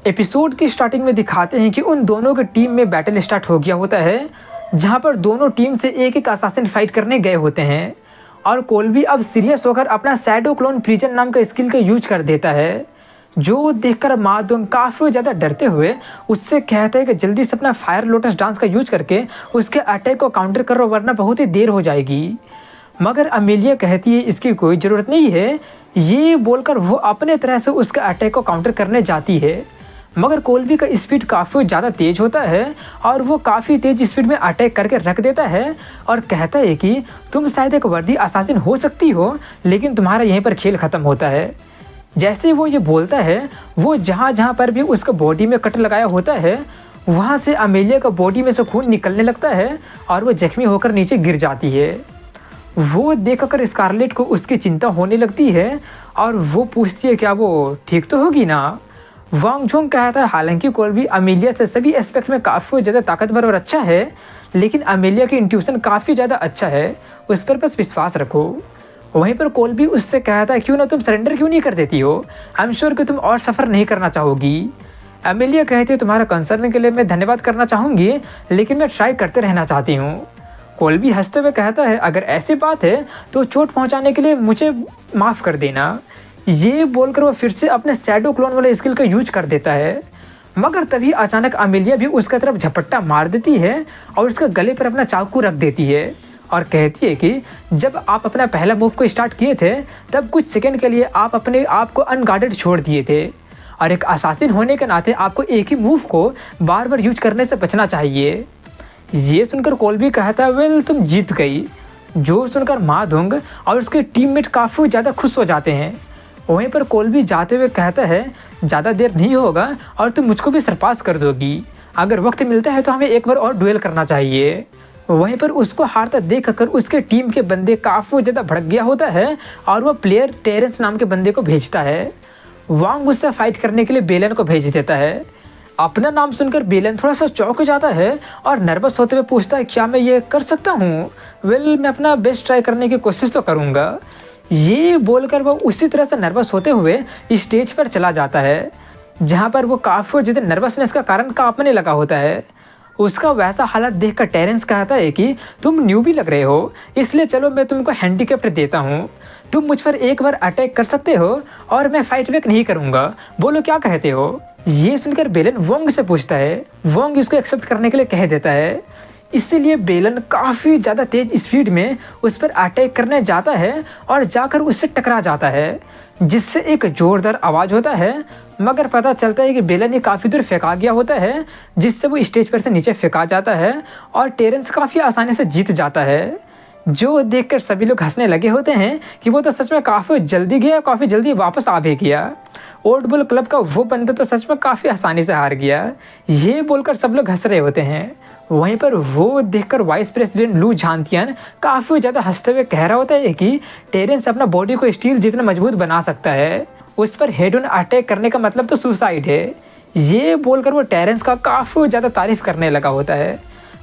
Episode की starting में दिखाते हैं कि उन दोनों के टीम में बैटल स्टार्ट हो गया होता है, जहां पर दोनों टीम से एक एक असासिन फाइट करने गए होते हैं और कोल्बी अब सीरियस होकर अपना शैडो क्लोन प्रिजन नाम का स्किल का यूज कर देता है, जो देखकर मा दोंग काफ़ी ज़्यादा डरते हुए उससे कहता है कि जल्दी से अपना फायर लोटस डांस का यूज करके उसके अटैक को काउंटर करो वरना बहुत ही देर हो जाएगी। मगर अमेलिया कहती है इसकी कोई ज़रूरत नहीं है, ये बोलकर वो अपने तरह से उसके अटैक को काउंटर करने जाती है। मगर कोल्बी का स्पीड काफ़ी ज़्यादा तेज़ होता है और वो काफ़ी तेज़ स्पीड में अटैक करके रख देता है और कहता है कि तुम शायद एक वर्दी असासिन हो सकती हो, लेकिन तुम्हारा यहीं पर खेल ख़त्म होता है। जैसे वो ये बोलता है, वो जहाँ जहाँ पर भी उसका बॉडी में कट लगाया होता है वहाँ से अमेलिया का बॉडी में से खून निकलने लगता है और वो जख्मी होकर नीचे गिर जाती है। वो देखकर स्कारलेट को उसकी चिंता होने लगती है और वो पूछती है क्या वो ठीक तो होगी ना। वांग झोंग कहता है हालांकि कोल्बी अमेलिया से सभी एस्पेक्ट में काफ़ी ज़्यादा ताकतवर और अच्छा है, लेकिन अमेलिया की इंट्यूशन काफ़ी ज़्यादा अच्छा है, उस पर बस विश्वास रखो। वहीं पर कोल्बी उससे कहता है क्यों ना तुम सरेंडर क्यों नहीं कर देती हो, आई एम श्योर कि तुम और सफ़र नहीं करना चाहोगी। अमेलिया कहती है तुम्हारा कंसर्न के लिए मैं धन्यवाद करना चाहूँगी, लेकिन मैं ट्राई करते रहना चाहती हूँ। कोल्बी हंसते हुए कहता है अगर ऐसी बात है तो चोट पहुँचाने के लिए मुझे माफ़ कर देना। ये बोलकर वो फिर से अपने शैडो क्लोन वाले स्किल का यूज कर देता है, मगर तभी अचानक अमेलिया भी उसका तरफ झपट्टा मार देती है और उसके गले पर अपना चाकू रख देती है और कहती है कि जब आप अपना पहला मूव को स्टार्ट किए थे तब कुछ सेकंड के लिए आप अपने आप को अनगार्डेड छोड़ दिए थे और एक असासिन होने के नाते आपको एक ही मूव को बार बार यूज करने से बचना चाहिए। ये सुनकर कोल्बी कहता है वेल तुम जीत गई, जो सुनकर मा दोंग और उसके टीममेट काफ़ी ज़्यादा खुश हो जाते हैं। वहीं पर कोल्बी जाते हुए कहता है ज़्यादा देर नहीं होगा और तुम मुझको भी सरपास कर दोगी, अगर वक्त मिलता है तो हमें एक बार और डुएल करना चाहिए। वहीं पर उसको हारता देखकर उसके टीम के बंदे काफ़ी ज़्यादा भड़क गया होता है और वह प्लेयर टेरेंस नाम के बंदे को भेजता है। वांग उससे फाइट करने के लिए बेलन को भेज देता है। अपना नाम सुनकर बेलन थोड़ा सा चौंक जाता है और नर्वस होते हुए पूछता है क्या मैं ये कर सकता हूँ। वेल मैं अपना बेस्ट ट्राई करने की कोशिश तो करूँगा। ये बोलकर वो उसी तरह से नर्वस होते हुए स्टेज पर चला जाता है, जहाँ पर वो काफ़ी ज़्यादा नर्वसनेस का कारण कांपने लगा होता है। उसका वैसा हालत देखकर टेरेंस कहता है कि तुम न्यूबी लग रहे हो, इसलिए चलो मैं तुमको हैंडीकैप्ड देता हूँ, तुम मुझ पर एक बार अटैक कर सकते हो और मैं फाइट बैक नहीं करूँगा, बोलो क्या कहते हो। ये सुनकर बेलन वोंग से पूछता है, वोंग इसको एक्सेप्ट करने के लिए कह देता है। इसीलिए बेलन काफ़ी ज़्यादा तेज स्पीड में उस पर अटैक करने जाता है और जाकर उससे टकरा जाता है, जिससे एक ज़ोरदार आवाज़ होता है। मगर पता चलता है कि बेलन ये काफ़ी दूर फेंका गया होता है, जिससे वो स्टेज पर से नीचे फेंका जाता है और टेरेंस काफ़ी आसानी से जीत जाता है, जो देखकर सभी लोग हंसने लगे होते हैं कि वो तो सच में काफ़ी जल्दी गया, काफ़ी जल्दी वापस आ भी गया। ओल्ड बुल क्लब का वो बंदा तो सच में काफ़ी आसानी से हार गया। ये बोलकर सब लोग हंस रहे होते हैं। वहीं पर वो देखकर वाइस प्रेसिडेंट लू झांतियन काफ़ी ज़्यादा हंसते हुए कह रहा होता है कि टेरेंस अपना बॉडी को स्टील जितना मजबूत बना सकता है, उस पर हेड ऑन अटैक करने का मतलब तो सुसाइड है। ये बोलकर वो टेरेंस का काफ़ी ज़्यादा तारीफ करने लगा होता है।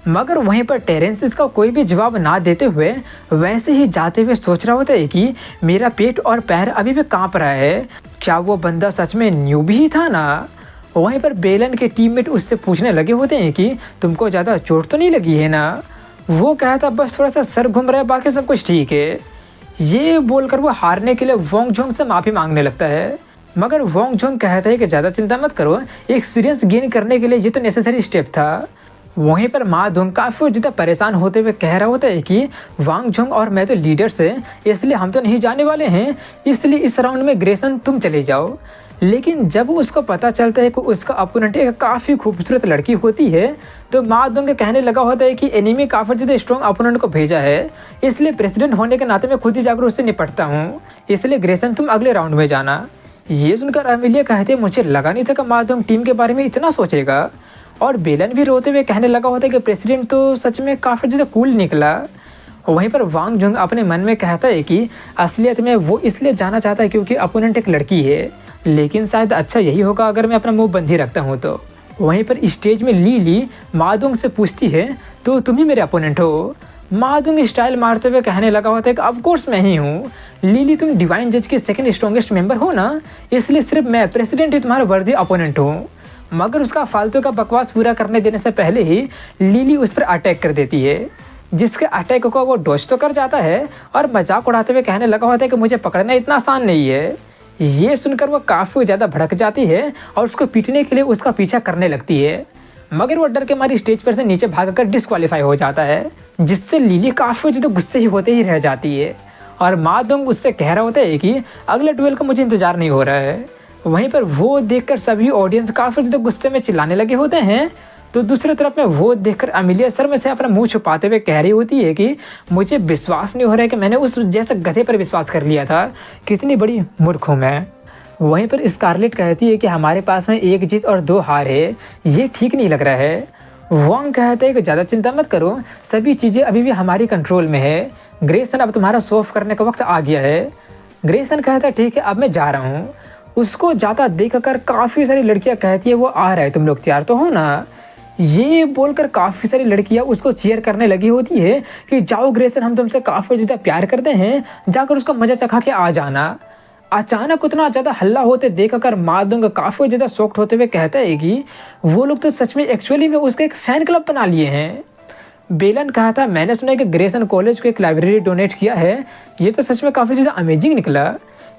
मगर वहीं पर टेरेंस इसका कोई भी जवाब ना देते हुए वैसे ही जाते हुए सोच रहा होता है कि मेरा पेट और पैर अभी भी काँप रहा है, क्या वो बंदा सच में न्यूबी ही था ना। वहीं पर बेलन के टीममेट उससे पूछने लगे होते हैं कि तुमको ज़्यादा चोट तो नहीं लगी है ना। वो कहता बस थोड़ा सा सर घूम रहा है, बाकी सब कुछ ठीक है। ये बोलकर वो हारने के लिए वोंग झोंग से माफ़ी मांगने लगता है, मगर वोंग झोंग कहता है कि ज़्यादा चिंता मत करो, एक्सपीरियंस गेन करने के लिए ये तो नेसेसरी स्टेप था। वहीं पर मा दोंग काफ़ी ज़्यादा परेशान होते हुए कह रहा होता है कि वांग झोंग और मैं तो लीडर्स हैं, इसलिए हम तो नहीं जाने वाले हैं, इसलिए इस राउंड में ग्रेसन तुम चले जाओ। लेकिन जब उसको पता चलता है कि उसका अपोनेंट एक काफ़ी खूबसूरत लड़की होती है, तो मा दोंग कहने लगा होता है कि एनिमी काफ़ी ज़्यादा स्ट्रॉन्ग अपोनेंट को भेजा है, इसलिए प्रेसिडेंट होने के नाते मैं खुद ही जाकर उससे निपटता हूँ, इसलिए ग्रेसन तुम अगले राउंड में जाना। ये सुनकर अमेलिया कहते हैं मुझे लगा नहीं था कि मा दोंग टीम के बारे में इतना सोचेगा। और बेलन भी रोते हुए कहने लगा होता है कि प्रेसिडेंट तो सच में काफ़ी ज़्यादा कूल निकला। वहीं पर वांग झोंग अपने मन में कहता है कि असलियत में वो इसलिए जाना चाहता है क्योंकि अपोनेंट एक लड़की है, लेकिन शायद अच्छा यही होगा अगर मैं अपना मुंह बंद ही रखता हूँ तो। वहीं पर स्टेज में लीली मा दोंग से पूछती है तो तुम ही मेरे अपोनेंट हो। मा दोंग स्टाइल मारते हुए कहने लगा होता है कि ऑफ कोर्स मैं ही हूँ। लीली तुम डिवाइन जज के सेकंड स्ट्रॉन्गेस्ट मेंबर हो ना, इसलिए सिर्फ मैं प्रेसिडेंट ही तुम्हारा वर्दी अपोनेंट हूँ। मगर उसका फालतू का बकवास पूरा करने देने से पहले ही लिली उस पर अटैक कर देती है, जिसके अटैक को वो डॉज तो कर जाता है और मजाक उड़ाते हुए कहने लगा होता है कि मुझे पकड़ना इतना आसान नहीं है। ये सुनकर वो काफ़ी ज़्यादा भड़क जाती है और उसको पीटने के लिए उसका पीछा करने लगती है, मगर वो डर के मारी स्टेज पर से नीचे भागकर डिस्क्वालीफाई हो जाता है, जिससे लिली काफ़ी ज़्यादा गुस्से ही होते ही रह जाती है और मादोंग उससे कह रहा होता है कि अगले डुएल का मुझे इंतज़ार नहीं हो रहा है। वहीं पर वो देखकर सभी ऑडियंस काफ़ी ज़्यादा गुस्से में चिल्लाने लगे होते हैं। तो दूसरी तरफ में वो देखकर अमिलिया सर में से अपना मुंह छुपाते हुए कह रही होती है कि मुझे विश्वास नहीं हो रहा है कि मैंने उस जैसे गधे पर विश्वास कर लिया था, कितनी बड़ी मूर्ख हूँ मैं। वहीं पर स्कारलेट कहती है कि हमारे पास में 1 जीत और 2 हार है, ये ठीक नहीं लग रहा है। वॉन्ग कहते हैं कि ज़्यादा चिंता मत करो, सभी चीज़ें अभी भी हमारी कंट्रोल में है। ग्रेसन, अब तुम्हारा शो ऑफ करने का वक्त आ गया है। ग्रेसन कहता है ठीक है, अब मैं जा रहा हूँ। उसको जाता देख कर काफ़ी सारी लड़कियाँ कहती है वो आ रहा है, तुम लोग तैयार तो हो ना। ये बोलकर काफ़ी सारी लड़कियाँ उसको चीयर करने लगी होती है कि जाओ ग्रेसन, हम तुमसे काफ़ी ज़्यादा प्यार करते हैं, जाकर उसका मज़ा चखा के आ जाना। अचानक उतना ज़्यादा हल्ला होते देखकर मादुंग काफ़ी ज़्यादा शॉक्ड होते हुए कहता है कि वो लोग तो सच में एक्चुअली में उसका एक फ़ैन क्लब बना लिए हैं। बेलन कहा था मैंने सुना है कि ग्रेसन कॉलेज को एक लाइब्रेरी डोनेट किया है, ये तो सच में काफ़ी ज़्यादा अमेजिंग निकला।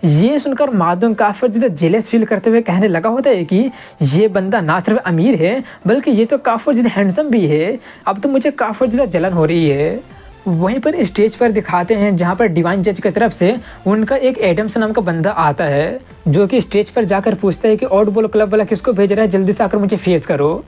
ये सुनकर मादुंग काफ़ी ज़्यादा जेलस फील करते हुए कहने लगा होता है कि ये बंदा ना सिर्फ अमीर है बल्कि ये तो काफ़ी ज़्यादा हैंडसम भी है, अब तो मुझे काफ़ी ज़्यादा जलन हो रही है। वहीं पर स्टेज पर दिखाते हैं जहां पर डिवाइन जज की तरफ से उनका एक एडम्स नाम का बंदा आता है, जो कि स्टेज पर जाकर पूछता है कि ऑड बॉल क्लब वाला किसको भेज रहा है, जल्दी से आकर मुझे फेस करो।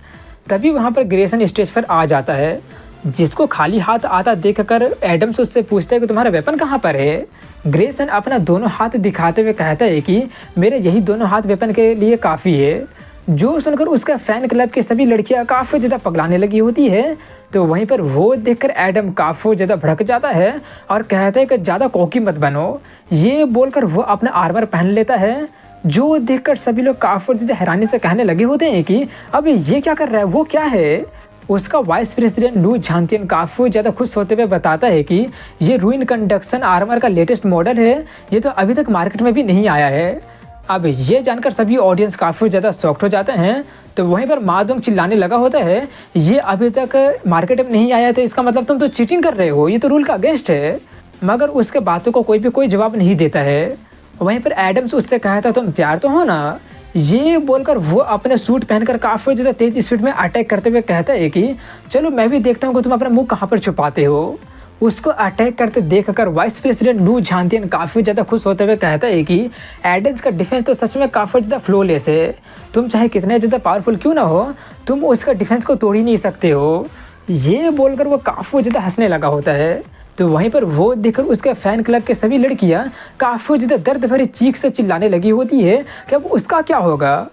तभी वहां पर ग्रेसन स्टेज पर आ जाता है, जिसको खाली हाथ आता देखकर एडम्स उससे पूछता है कि तुम्हारा वेपन कहाँ पर है। ग्रेसन अपना दोनों हाथ दिखाते हुए कहता है कि मेरे यही दोनों हाथ वेपन के लिए काफ़ी है। जो सुनकर उसका फ़ैन क्लब की सभी लड़कियां काफ़ी ज़्यादा पगलाने लगी होती है। तो वहीं पर वो देखकर एडम काफ़ी ज़्यादा भड़क जाता है और कहता है कि ज़्यादा कॉकी मत बनो। ये बोलकर वो अपना आर्मर पहन लेता है, जो देखकर सभी लोग काफ़ी ज़्यादा हैरानी से कहने लगे होते हैं कि अब ये क्या कर रहा है, वो क्या है। उसका वाइस प्रेसिडेंट लू झांतियन काफ़ी ज़्यादा खुश होते हुए बताता है कि ये रूइन कंडक्शन आर्मर का लेटेस्ट मॉडल है, ये तो अभी तक मार्केट में भी नहीं आया है। अब ये जानकर सभी ऑडियंस काफ़ी ज़्यादा शॉक्ड हो जाते हैं। तो वहीं पर मादुंग चिल्लाने लगा होता है ये अभी तक मार्केट में नहीं आया तो इसका मतलब तुम तो चीटिंग कर रहे हो, ये तो रूल का अगेंस्ट है। मगर उसके बातों को कोई जवाब नहीं देता है। वहीं पर एडम्स उससे कहा था तुम तैयार तो हो ना। ये बोलकर वो अपने सूट पहनकर काफ़ी ज़्यादा तेज स्पीड में अटैक करते हुए कहता है कि चलो मैं भी देखता हूँ कि तुम अपना मुँह कहाँ पर छुपाते हो। उसको अटैक करते देखकर वाइस प्रेसिडेंट लू झांतियन काफ़ी ज़्यादा खुश होते हुए कहता है कि एडेंस का डिफेंस तो सच में काफ़ी ज़्यादा फ्लॉलेस है, तुम चाहे कितने ज़्यादा पावरफुल क्यों ना हो, तुम उसका डिफेंस को तोड़ ही नहीं सकते हो। ये बोलकर वो काफ़ी ज़्यादा हंसने लगा होता है। तो वहीं पर वो देखकर उसके फ़ैन क्लब के सभी लड़कियाँ काफ़ी ज़्यादा दर्द भरी चीख से चिल्लाने लगी होती है कि अब उसका क्या होगा।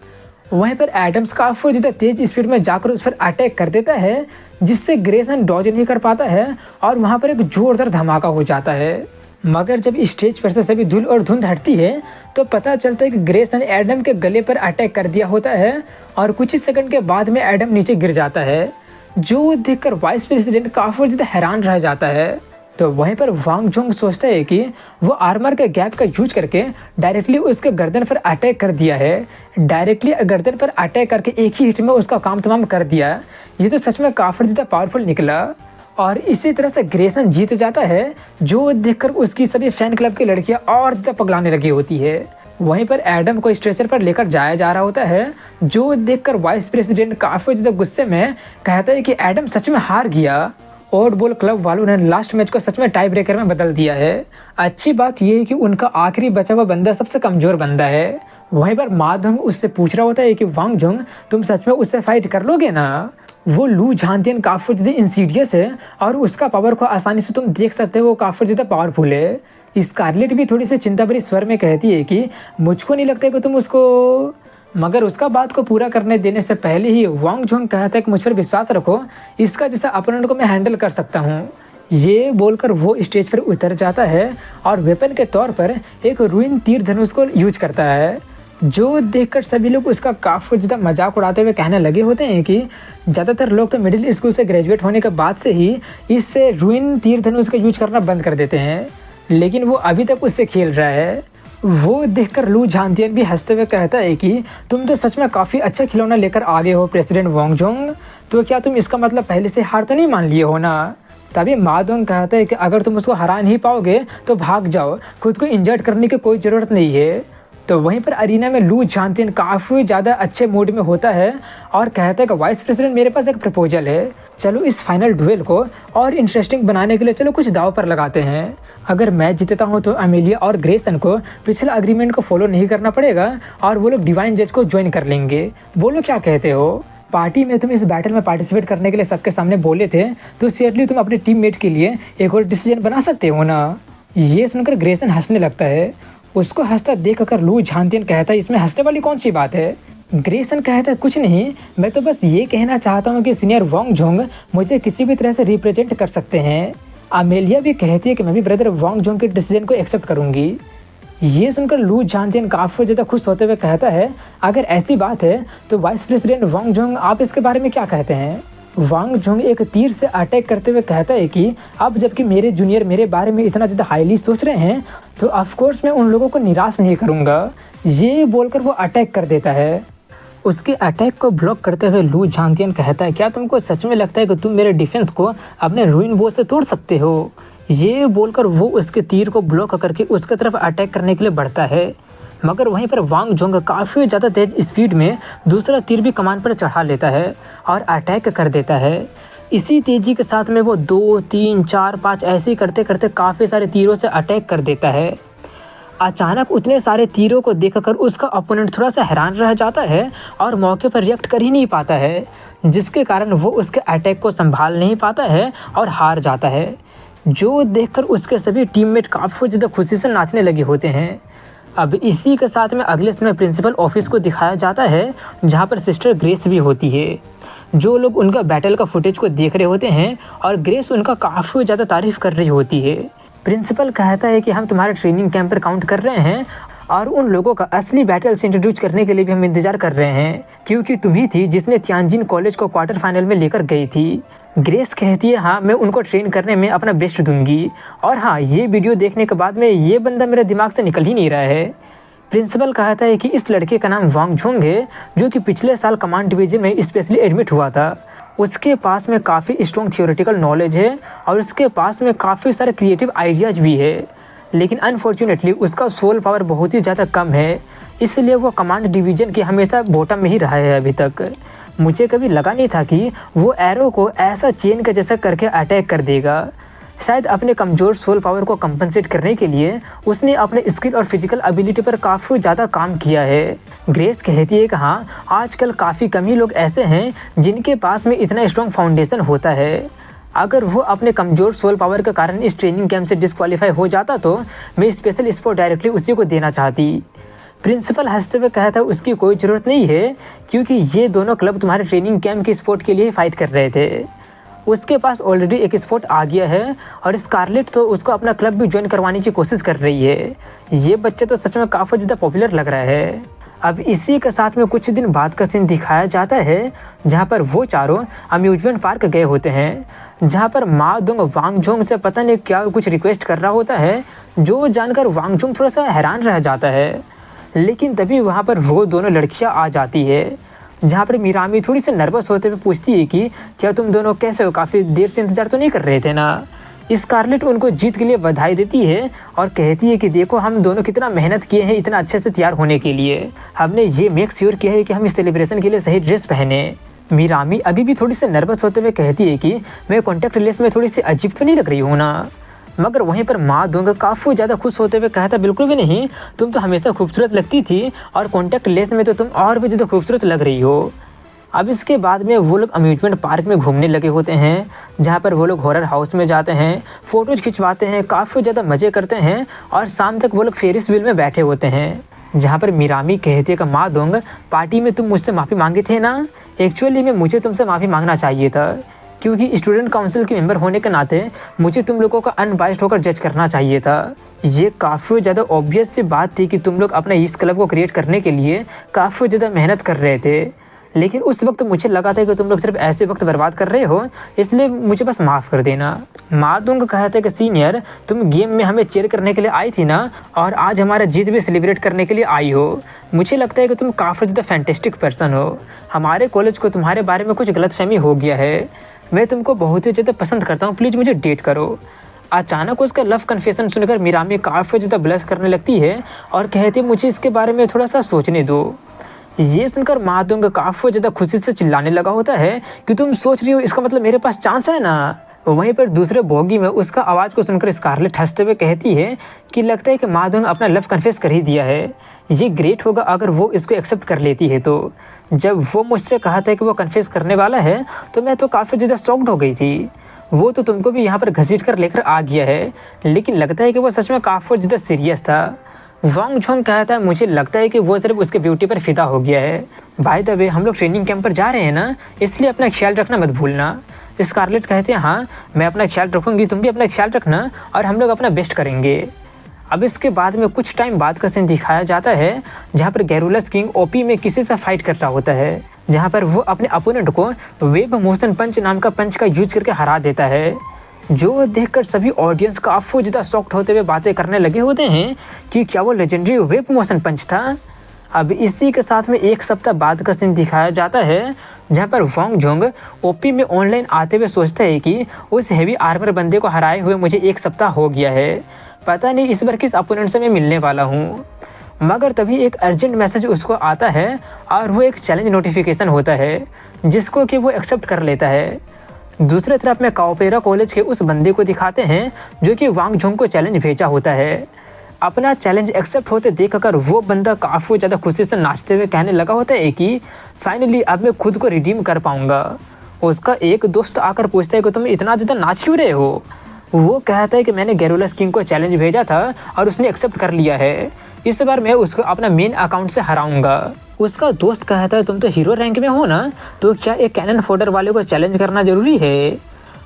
वहीं पर एडम्स काफ़ी ज़्यादा तेज स्पीड में जाकर उस पर अटैक कर देता है, जिससे ग्रेसन डॉज नहीं कर पाता है और वहाँ पर एक जोरदार धमाका हो जाता है। मगर जब स्टेज पर से सभी धूल और धुंध हटती है तो पता चलता है कि ग्रेसन एडम के गले पर अटैक कर दिया होता है और कुछ ही सेकंड के बाद में एडम नीचे गिर जाता है, जो देखकर वाइस प्रेसिडेंट काफ़ी ज़्यादा हैरान रह जाता है। तो वहीं पर वांग जोंग सोचता है कि वो आर्मर के गैप का यूज करके डायरेक्टली उसके गर्दन पर अटैक कर दिया है, डायरेक्टली गर्दन पर अटैक करके एक ही हिट में उसका काम तमाम कर दिया। ये तो सच में काफ़ी ज़्यादा पावरफुल निकला और इसी तरह से ग्रेसन जीत जाता है, जो देखकर उसकी सभी फैन क्लब की लड़कियां और ज़्यादा पगलाने लगी होती है। वहीं पर एडम को स्ट्रेचर पर लेकर जाया जा रहा होता है, जो देखकर वाइस प्रेसिडेंट काफ़ी ज़्यादा गुस्से में कहता है कि एडम सच में हार गया। ऑड बॉल क्लब वालों ने लास्ट मैच को सच में टाई ब्रेकर में बदल दिया है। अच्छी बात यह है कि उनका आखिरी बचा हुआ बंदा सबसे कमज़ोर बंदा है। वहीं पर मादुंग उससे पूछ रहा होता है कि वांग जोंग तुम सच में उससे फाइट कर लोगे ना। वो लू झांतियन काफ़ी ज़्यादा इंसीडियस है और उसका पावर को आसानी से तुम देख सकते हो, वो काफ़ी ज़्यादा पावरफुल है। स्कारलेट भी थोड़ी सी चिंता भरी स्वर में कहती है कि मुझको नहीं लगता कि तुम उसको, मगर उसका बात को पूरा करने देने से पहले ही वांग जोंग कहता है कि मुझ पर विश्वास रखो, इसका जैसा अपोनेंट को मैं हैंडल कर सकता हूँ। ये बोलकर वो स्टेज पर उतर जाता है और वेपन के तौर पर एक रूइन तीर धनुष को यूज करता है, जो देखकर सभी लोग उसका काफ़ी ज़्यादा मजाक उड़ाते हुए कहने लगे होते हैं कि ज़्यादातर लोग तो मिडिल स्कूल से ग्रेजुएट होने के बाद से ही इससे रूइन तीर धनुष का यूज करना बंद कर देते हैं, लेकिन वो अभी तक उससे खेल रहा है। वो देखकर लू झांतियन भी हंसते हुए कहता है कि तुम तो सच में काफ़ी अच्छा खिलौना लेकर आ गए हो प्रेसिडेंट वांग जोंग, तो क्या तुम इसका मतलब पहले से हार तो नहीं मान लिए हो ना। तभी मा दोंग कहता है कि अगर तुम उसको हरा नहीं पाओगे तो भाग जाओ, खुद को इंजर्ड करने की कोई ज़रूरत नहीं है। तो वहीं पर अरीना में लू झांतियन काफ़ी ज़्यादा अच्छे मूड में होता है और कहता है कि वाइस प्रेसिडेंट मेरे पास एक प्रपोजल है, चलो इस फाइनल डुएल को और इंटरेस्टिंग बनाने के लिए चलो कुछ दाव पर लगाते हैं। अगर मैं जीतता हूँ तो अमेलिया और ग्रेसन को पिछला एग्रीमेंट को फॉलो नहीं करना पड़ेगा और वो लोग डिवाइन जज को ज्वाइन कर लेंगे। बोलो क्या कहते हो। पार्टी में तुम इस बैटल में पार्टिसिपेट करने के लिए सबके सामने बोले थे, तो शेयरली तुम अपने टीममेट के लिए एक और डिसीजन बना सकते हो ना। ये सुनकर ग्रेसन हंसने लगता है। उसको हंसता देखकर लू झांतियन कहता है इसमें हंसने वाली कौन सी बात है। ग्रेसन कहता है कुछ नहीं, मैं तो बस ये कहना चाहता हूँ कि सीनियर वांग जोंग मुझे किसी भी तरह से रिप्रेजेंट कर सकते हैं। अमेलिया भी कहती है कि मैं भी ब्रदर वांग जोंग के डिसीजन को एक्सेप्ट करूँगी। ये सुनकर लू झांतियन काफ़ी ज़्यादा खुश होते हुए कहता है अगर ऐसी बात है तो वाइस प्रेसिडेंट वांग जोंग आप इसके बारे में क्या कहते हैं। वांग जोंग एक तीर से अटैक करते हुए कहता है कि अब जबकि मेरे जूनियर मेरे बारे में इतना ज़्यादा हाईली सोच रहे हैं तो ऑफकोर्स मैं उन लोगों को निराश नहीं करूँगा। ये बोलकर वो अटैक कर देता है। उसके अटैक को ब्लॉक करते हुए लू झांतियन कहता है क्या तुमको सच में लगता है कि तुम मेरे डिफेंस को अपने रूइन बो से तोड़ सकते हो। ये बोलकर वो उसके तीर को ब्लॉक करके उसकी तरफ अटैक करने के लिए बढ़ता है, मगर वहीं पर वांग जोंग काफ़ी ज़्यादा तेज स्पीड में दूसरा तीर भी कमान पर चढ़ा लेता है और अटैक कर देता है। इसी तेज़ी के साथ में वो 2, 3, 4, 5 ऐसे ही करते करते काफ़ी सारे तीरों से अटैक कर देता है। अचानक उतने सारे तीरों को देखकर उसका अपोनेंट थोड़ा सा हैरान रह जाता है और मौके पर रिएक्ट कर ही नहीं पाता है, जिसके कारण वो उसके अटैक को संभाल नहीं पाता है और हार जाता है। जो देखकर उसके सभी टीममेट काफ़ी ज़्यादा खुशी से नाचने लगे होते हैं। अब इसी के साथ में अगले समय प्रिंसिपल ऑफिस को दिखाया जाता है जहाँ पर सिस्टर ग्रेस भी होती है। जो लोग उनका बैटल का फुटेज को देख रहे होते हैं और ग्रेस उनका काफ़ी ज़्यादा तारीफ़ कर रही होती है। प्रिंसिपल कहता है कि हम तुम्हारे ट्रेनिंग कैंप पर काउंट कर रहे हैं और उन लोगों का असली बैटल से इंट्रोड्यूस करने के लिए भी हम इंतजार कर रहे हैं, क्योंकि तुम ही थी जिसने तियानजिन कॉलेज को क्वार्टर फाइनल में लेकर गई थी। ग्रेस कहती है हाँ मैं उनको ट्रेन करने में अपना बेस्ट दूंगी, और हाँ ये वीडियो देखने के बाद में ये बंदा मेरे दिमाग से निकल ही नहीं रहा है। प्रिंसिपल कहता है कि इस लड़के का नाम वांग जोंग है जो कि पिछले साल कमांड डिवीजन में स्पेशली एडमिट हुआ था। उसके पास में काफ़ी स्ट्रॉन्ग थियोरेटिकल नॉलेज है और उसके पास में काफ़ी सारे क्रिएटिव आइडियाज़ भी है, लेकिन अनफॉर्चुनेटली उसका सोल पावर बहुत ही ज़्यादा कम है, इसलिए वो कमांड डिवीज़न की हमेशा बॉटम में ही रहा है अभी तक। मुझे कभी लगा नहीं था कि वो एरो को ऐसा चेन के जैसा करके अटैक कर देगा। शायद अपने कमज़ोर सोल पावर को कंपनसेट करने के लिए उसने अपने स्किल और फिजिकल एबिलिटी पर काफ़ी ज़्यादा काम किया है। ग्रेस कहती है कि हाँ आजकल काफ़ी कम ही लोग ऐसे हैं जिनके पास में इतना स्ट्रॉन्ग फाउंडेशन होता है। अगर वो अपने कमज़ोर सोल पावर के कारण इस ट्रेनिंग कैंप से डिस्क्वालीफाई हो जाता तो मैं स्पेशल स्पोर्ट डायरेक्टली उसी को देना चाहती। प्रिंसिपल हंसते हुए कहता है उसकी कोई ज़रूरत नहीं है, क्योंकि ये दोनों क्लब तुम्हारे ट्रेनिंग कैंप की स्पोर्ट के लिए ही फाइट कर रहे थे। उसके पास ऑलरेडी एक स्पोर्ट आ गया है और स्कारलेट तो उसको अपना क्लब भी ज्वाइन करवाने की कोशिश कर रही है। ये बच्चा तो सच में काफ़ी ज़्यादा पॉपुलर लग रहा है। अब इसी के साथ में कुछ दिन बाद का सीन दिखाया जाता है जहाँ पर वो चारों अम्यूजमेंट पार्क गए होते हैं, जहाँ पर मा दोंग वांग जोंग से पता नहीं क्या कुछ रिक्वेस्ट कर रहा होता है, जो जानकर वांग जोंग थोड़ा सा हैरान रह जाता है। लेकिन तभी वहाँ पर वो दोनों लड़कियाँ आ जाती है, जहाँ पर मीरामी थोड़ी सी नर्वस होते हुए पूछती है कि क्या तुम दोनों कैसे हो, काफ़ी देर से इंतज़ार तो नहीं कर रहे थे ना। स्कारलेट उनको जीत के लिए बधाई देती है और कहती है कि देखो हम दोनों कितना मेहनत किए हैं इतना अच्छे से तैयार होने के लिए, हमने ये मेक श्योर किया है कि हम इस सेलिब्रेशन के लिए सही ड्रेस पहने। मीरामी अभी भी थोड़ी सी नर्वस होते हुए कहती है कि मैं कॉन्टैक्ट लेस में थोड़ी सी अजीब तो नहीं लग रही हूँ ना। मगर वहीं पर मा दोंग काफ़ी ज़्यादा खुश होते हुए कहता बिल्कुल भी नहीं, तुम तो हमेशा खूबसूरत लगती थी और कॉन्टैक्ट लेस में तो तुम और भी ज़्यादा खूबसूरत लग रही हो। अब इसके बाद में वो लोग अम्यूजमेंट पार्क में घूमने लगे होते हैं, जहाँ पर वो लोग हॉरर हाउस में जाते हैं, फ़ोटोज़ खिंचवाते हैं, काफ़ी ज़्यादा मज़े करते हैं और शाम तक वो लोग फेरिस व्हील में बैठे होते हैं। जहाँ पर मीरामी कहती है कि मा दोंग पार्टी में तुम मुझसे माफ़ी मांगे थे ना, एक्चुअली में मुझे तुमसे माफ़ी मांगना चाहिए था, क्योंकि स्टूडेंट काउंसिल के मेंबर होने के नाते मुझे तुम लोगों का अनबाइस्ड होकर जज करना चाहिए था। ये काफ़ी ज़्यादा ऑब्वियस सी बात थी कि तुम लोग अपने इस क्लब को क्रिएट करने के लिए काफ़ी ज़्यादा मेहनत कर रहे थे, लेकिन उस वक्त मुझे लगा था कि तुम लोग सिर्फ ऐसे वक्त बर्बाद कर रहे हो, इसलिए मुझे बस माफ़ कर देना। मादोंग कहा था कि सीनियर, तुम गेम में हमें चीयर करने के लिए आई थी ना, और आज हमारा जीत भी सेलिब्रेट करने के लिए आई हो। मुझे लगता है कि तुम काफ़ी ज़्यादा फैंटेस्टिक पर्सन हो। हमारे कॉलेज को तुम्हारे बारे में कुछ गलतफहमी हो गया है। मैं तुमको बहुत ही ज़्यादा पसंद करता हूँ, प्लीज़ मुझे डेट करो। अचानक उसका लव कन्फेशन सुनकर मिरामी काफ़ी ज़्यादा ब्लश करने लगती है और कहती है, मुझे इसके बारे में थोड़ा सा सोचने दो। ये सुनकर मादोंग काफ़ी ज़्यादा खुशी से चिल्लाने लगा होता है कि तुम सोच रही हो, इसका मतलब मेरे पास चांस है ना। वहीं पर दूसरे बोगी में उसका आवाज़ को सुनकर स्कारलेट हंसते हुए कहती है कि लगता है कि मादोंग अपना लव कन्फेस कर ही दिया है। ये ग्रेट होगा अगर वो इसको एक्सेप्ट कर लेती है तो। जब वो मुझसे कहा था कि वो कन्फेस करने वाला है तो मैं तो काफ़ी ज़्यादा शॉक्ड हो गई थी। वो तो तुमको भी यहाँ पर घसीट कर लेकर आ गया है, लेकिन लगता है कि वो सच में काफ़ी ज़्यादा सीरियस था। वांग झोंग कहता है, मुझे लगता है कि वो सिर्फ उसके ब्यूटी पर फिदा हो गया है। बाय द वे, हम लोग ट्रेनिंग कैंप पर जा रहे हैं ना, इसलिए अपना ख्याल रखना मत भूलना। स्कारलेट कहते हैं, हाँ मैं अपना ख्याल रखूँगी, तुम भी अपना ख्याल रखना और हम लोग अपना बेस्ट करेंगे। अब इसके बाद में कुछ टाइम बाद का सीन दिखाया जाता है जहाँ पर गैरुलस किंग ओपी में किसी से फाइट कर रहा होता है, जहाँ पर वो अपने अपोनेंट को वेब मोशन पंच नाम का पंच का यूज करके हरा देता है। जो देखकर सभी ऑडियंस काफ़ी ज़्यादा शॉक्ड होते हुए बातें करने लगे होते हैं कि क्या वो लेजेंडरी वेब मोशन पंच था। अब इसी के साथ में एक सप्ताह बाद का सीन दिखाया जाता है जहाँ पर वांग झोंग ओपी में ऑनलाइन आते हुए सोचता है कि उस हेवी आर्मर बंदे को हराए हुए मुझे एक सप्ताह हो गया है, पता नहीं इस बार किस अपोनेंट से मैं मिलने वाला हूँ। मगर तभी एक अर्जेंट मैसेज उसको आता है और वो एक चैलेंज नोटिफिकेशन होता है जिसको कि वो एक्सेप्ट कर लेता है। दूसरी तरफ में काओपेरा कॉलेज के उस बंदे को दिखाते हैं जो कि वांग झोंग को चैलेंज भेजा होता है। अपना चैलेंज एक्सेप्ट होते देखकर वो बंदा काफ़ी ज़्यादा खुशी से नाचते हुए कहने लगा होता है कि फाइनली अब मैं खुद को रिडीम कर पाऊँगा। उसका एक दोस्त आकर पूछता है कि तुम इतना ज़्यादा नाच क्यों रहे हो। वो कहता है कि मैंने गैरुलस किंग को चैलेंज भेजा था और उसने एक्सेप्ट कर लिया है, इस बार मैं उसको अपना मेन अकाउंट से हराऊंगा। उसका दोस्त कहता है, तुम तो हीरो रैंक में हो ना, तो क्या एक कैनन फोडर वाले को चैलेंज करना ज़रूरी है।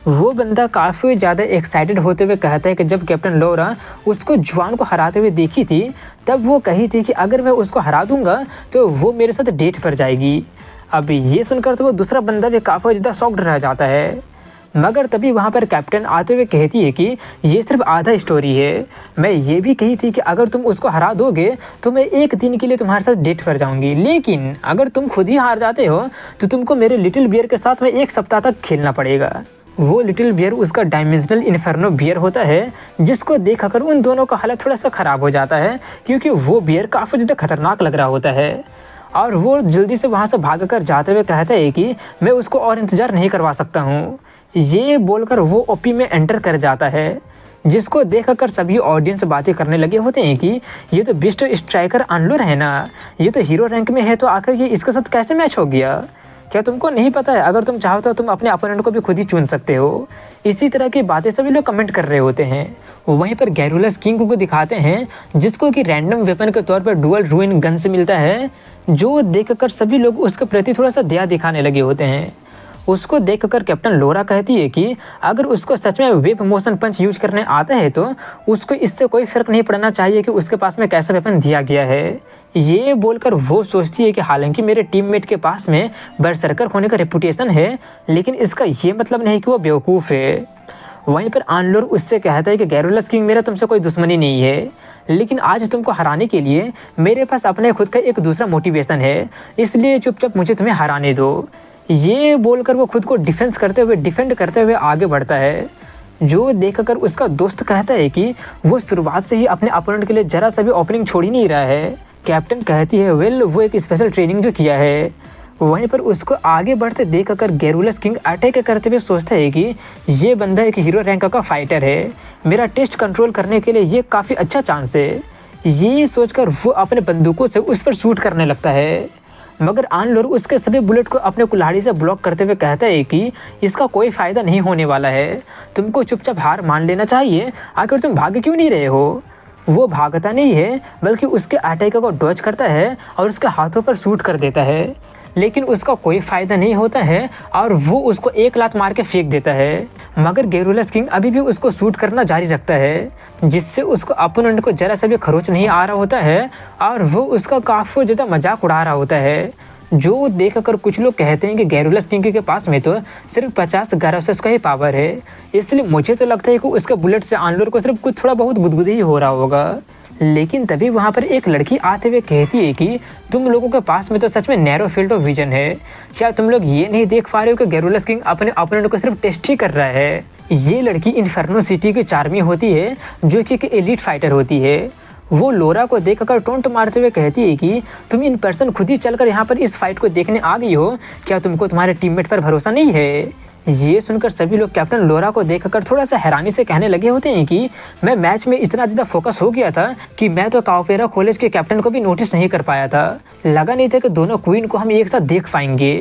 वो बंदा काफ़ी ज़्यादा एक्साइटेड होते हुए कहता है कि जब कैप्टन लोरा उसको जुआन को हराते हुए देखी थी तब वो कही थी कि अगर मैं उसको हरा दूंगा तो वो मेरे साथ डेट पर जाएगी। अब ये सुनकर तो वो दूसरा बंदा भी काफ़ी ज़्यादा शॉक्ड रह जाता है। मगर तभी वहाँ पर कैप्टन आते हुए कहती है कि ये सिर्फ आधा स्टोरी है, मैं ये भी कही थी कि अगर तुम उसको हरा दोगे तो मैं एक दिन के लिए तुम्हारे साथ डेट पर जाऊंगी, लेकिन अगर तुम खुद ही हार जाते हो तो तुमको मेरे लिटिल बियर के साथ में एक सप्ताह तक खेलना पड़ेगा। वो लिटिल बियर उसका डायमेंशनल इन्फर्नो बियर होता है जिसको देखकर उन दोनों का हालत थोड़ा सा ख़राब हो जाता है क्योंकि वो बियर काफ़ी ज़्यादा खतरनाक लग रहा होता है और वो जल्दी से वहाँ से भाग कर जाते हुए कहता है कि मैं उसको और इंतज़ार नहीं करवा सकता हूँ। ये बोलकर वो ओपी में एंटर कर जाता है, जिसको देखकर सभी ऑडियंस बातें करने लगे होते हैं कि ये तो बेस्ट स्ट्राइकर आनलोर है ना, ये तो हीरो रैंक में है, तो आखिर ये इसके साथ कैसे मैच हो गया। क्या तुमको नहीं पता है, अगर तुम चाहो तो तुम अपने अपोनेंट को भी खुद ही चुन सकते हो। इसी तरह की बातें सभी लोग कमेंट कर रहे होते हैं। वहीं पर गैरुलस किंग को दिखाते हैं जिसको कि रैंडम वेपन के तौर पर डुअल रूइन गन से मिलता है, जो देखकर सभी लोग उसके प्रति थोड़ा सा दया दिखाने लगे होते हैं। उसको देखकर कैप्टन लोरा कहती है कि अगर उसको सच में वेब मोशन पंच यूज करने आता है तो उसको इससे कोई फर्क नहीं पड़ना चाहिए कि उसके पास में कैसा वेपन दिया गया है। ये बोलकर वो सोचती है कि हालांकि मेरे टीममेट के पास में बरसरकर होने का रेपुटेशन है, लेकिन इसका ये मतलब नहीं कि वो बेवकूफ़ है। वहीं पर आनलोर उससे कहता है कि गैरुलस किंग मेरा तुमसे कोई दुश्मनी नहीं है, लेकिन आज तुमको हराने के लिए मेरे पास अपने खुद का एक दूसरा मोटिवेशन है, इसलिए चुपचाप मुझे तुम्हें हराने दो। ये बोलकर वो खुद को डिफेंड करते हुए आगे बढ़ता है, जो देखकर उसका दोस्त कहता है कि वो शुरुआत से ही अपने अपोनेंट के लिए जरा सा भी ओपनिंग छोड़ ही नहीं रहा है। कैप्टन कहती है वेल वो एक स्पेशल ट्रेनिंग जो किया है। वहीं पर उसको आगे बढ़ते देखकर गैरुलस किंग अटैक करते हुए सोचता है कि ये बंदा एक हीरो रैंक का फाइटर है, मेरा टेस्ट कंट्रोल करने के लिए ये काफ़ी अच्छा चांस है। ये सोचकर वो अपने बंदूकों से उस पर शूट करने लगता है, मगर आनलोर उसके सभी बुलेट को अपने कुल्हाड़ी से ब्लॉक करते हुए कहता है कि इसका कोई फ़ायदा नहीं होने वाला है, तुमको चुपचाप हार मान लेना चाहिए, आखिर तुम भाग क्यों नहीं रहे हो। वो भागता नहीं है बल्कि उसके अटैक को डॉज करता है और उसके हाथों पर शूट कर देता है, लेकिन उसका कोई फ़ायदा नहीं होता है और वो उसको एक लात मार के फेंक देता है। मगर गैरुलस किंग अभी भी उसको शूट करना जारी रखता है, जिससे उसको अपोनेंट को जरा सा भी खरोच नहीं आ रहा होता है और वो उसका काफ़ी ज़्यादा मजाक उड़ा रहा होता है, जो देखकर कुछ लोग कहते हैं कि गैरुलस किंग के पास में तो सिर्फ 50 गैरोसस का ही पावर है, इसलिए मुझे तो लगता है कि उसके बुलेट से आनलोर को सिर्फ कुछ थोड़ा बहुत गुदगुदी ही हो रहा होगा। लेकिन तभी वहाँ पर एक लड़की आते हुए कहती है कि तुम लोगों के पास में तो सच में नैरो फील्ड ऑफ विजन है, क्या तुम लोग ये नहीं देख पा रहे हो कि गैरुलस किंग अपने ओपोनेंट को सिर्फ टेस्ट ही कर रहा है। ये लड़की इन्फर्नो सिटी की चार्मी होती है, जो कि एक एलीट फाइटर होती है। वो लोरा को देखकर टोंट मारते हुए कहती है कि तुम इन पर्सन खुद ही चलकर यहाँ पर इस फाइट को देखने आ गई हो, क्या तुमको तुम्हारे टीममेट पर भरोसा नहीं है। ये सुनकर सभी लोग कैप्टन लोरा को देखकर थोड़ा सा हैरानी से कहने लगे होते हैं कि मैं मैच में इतना ज़्यादा फोकस हो गया था कि मैं तो काओपेरा कॉलेज के कैप्टन को भी नोटिस नहीं कर पाया था, लगा नहीं था कि दोनों क्वीन को हम एक साथ देख पाएंगे।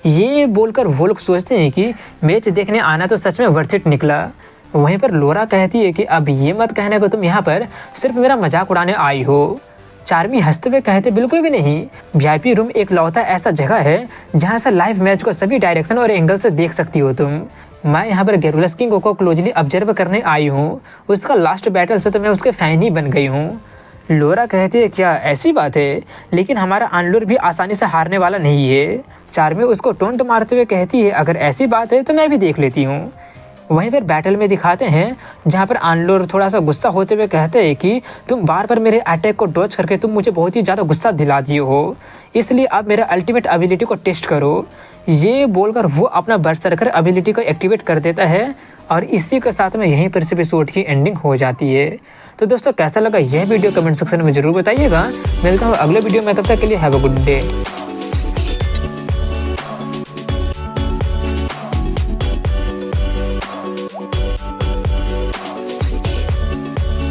ये बोलकर वो लोग सोचते हैं कि मैच देखने आना तो सच में वर्थ इट निकला। वहीं पर लोरा कहती है कि अब ये मत कहना कि तुम यहाँ पर सिर्फ मेरा मजाक उड़ाने आई हो। चार्मी हंसते हुए कहते बिल्कुल भी नहीं, वीआईपी रूम एक लौता ऐसा जगह है जहाँ से लाइव मैच को सभी डायरेक्शन और एंगल से देख सकती हो तुम। मैं यहाँ पर गैरुलस किंग को क्लोजली ऑब्जर्व करने आई हूँ, उसका लास्ट बैटल से तो मैं उसके फैन ही बन गई हूँ। लोरा कहती है क्या ऐसी बात है, लेकिन हमारा आनलोर भी आसानी से हारने वाला नहीं है। चार्मी उसको टोंट मारते हुए कहती है अगर ऐसी बात है तो मैं भी देख लेती हूँ। वहीं पर बैटल में दिखाते हैं जहाँ पर आनलोर थोड़ा सा गुस्सा होते हुए कहते हैं कि तुम बार बार मेरे अटैक को डॉज करके तुम मुझे बहुत ही ज़्यादा गुस्सा दिला दिए हो, इसलिए अब मेरा अल्टीमेट एबिलिटी को टेस्ट करो। ये बोलकर वो अपना बर्सर्कर एबिलिटी को एक्टिवेट कर देता है और इसी के साथ में यहीं पर इस एपिसोड की एंडिंग हो जाती है। तो दोस्तों कैसा लगा यह वीडियो कमेंट सेक्शन में जरूर बताइएगा। मिलता हूँ अगले वीडियो में, तब तक के लिए हैव अ गुड डे।